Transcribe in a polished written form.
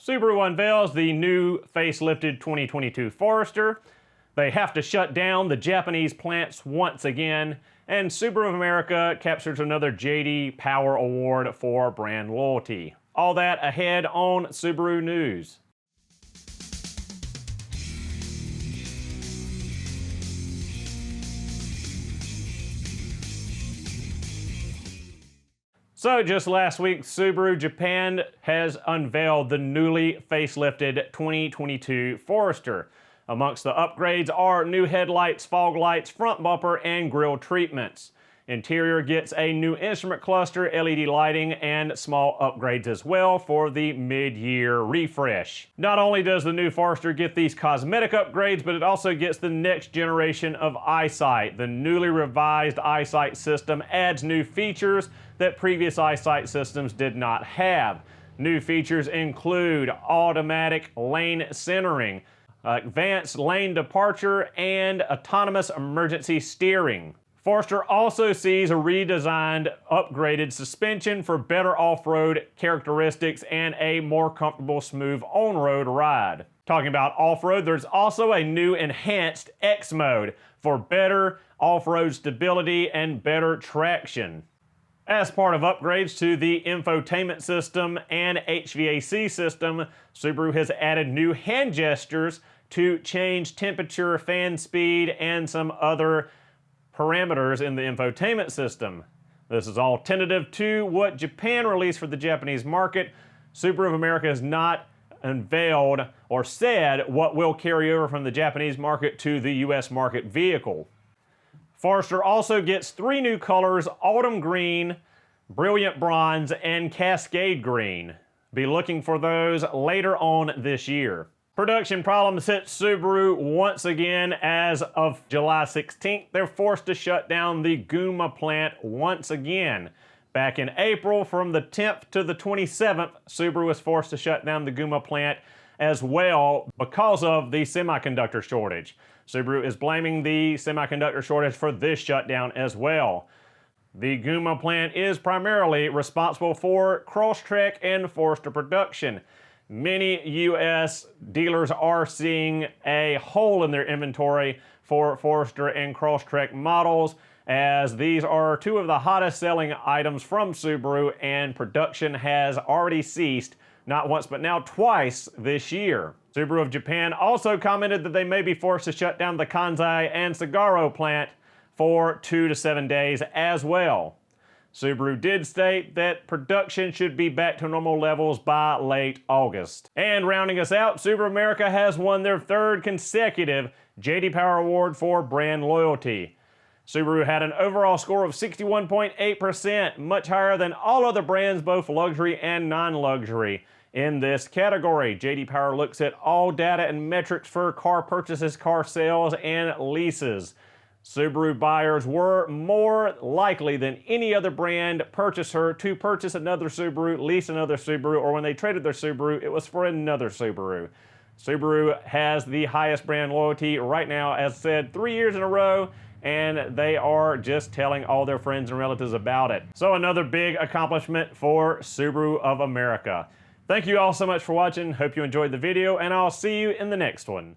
Subaru unveils the new facelifted 2022 Forester. They have to shut down the Japanese plants once again. And Subaru of America captures another JD Power Award for brand loyalty. All that ahead on Subaru News. So just last week, Subaru Japan has unveiled the newly facelifted 2022 Forester. Amongst the upgrades are new headlights, fog lights, front bumper, and grille treatments. Interior gets a new instrument cluster, LED lighting, and small upgrades as well for the mid-year refresh. Not only does the new Forester get these cosmetic upgrades, but it also gets the next generation of EyeSight. The newly revised EyeSight system adds new features that previous EyeSight systems did not have. New features include automatic lane centering, advanced lane departure, and autonomous emergency steering. Forester also sees a redesigned, upgraded suspension for better off-road characteristics and a more comfortable, smooth on-road ride. Talking about off-road, there's also a new enhanced X mode for better off-road stability and better traction. As part of upgrades to the infotainment system and HVAC system, Subaru has added new hand gestures to change temperature, fan speed, and some other parameters in the infotainment system. This is all tentative to what Japan released for the Japanese market. Subaru of America has not unveiled or said what will carry over from the Japanese market to the US market vehicle. Forester also gets 3 new colors: Autumn Green, Brilliant Bronze, and Cascade Green. Be looking for those later on this year. Production problems hit Subaru once again as of July 16th. They're forced to shut down the Gunma plant once again. Back in April, from the 10th to the 27th, Subaru was forced to shut down the Gunma plant as well because of the semiconductor shortage. Subaru is blaming the semiconductor shortage for this shutdown as well. The Gunma plant is primarily responsible for Crosstrek and Forester production. Many U.S. dealers are seeing a hole in their inventory for Forester and Crosstrek models, as these are 2 of the hottest selling items from Subaru, and production has already ceased not once but now twice this year. Subaru of Japan also commented that they may be forced to shut down the Kansai and Sagaro plant for 2 to 7 days as well. Subaru did state that production should be back to normal levels by late August. And rounding us out, Subaru America has won their 3rd consecutive JD Power Award for brand loyalty. Subaru had an overall score of 61.8%, much higher than all other brands, both luxury and non-luxury. In this category, JD Power looks at all data and metrics for car purchases, car sales, and leases. Subaru buyers were more likely than any other brand purchaser to purchase another Subaru, lease another Subaru, or when they traded their Subaru, it was for another Subaru. Subaru has the highest brand loyalty right now, as said, 3 years in a row, and they are just telling all their friends and relatives about it. So another big accomplishment for Subaru of America. Thank you all so much for watching. Hope you enjoyed the video, and I'll see you in the next one.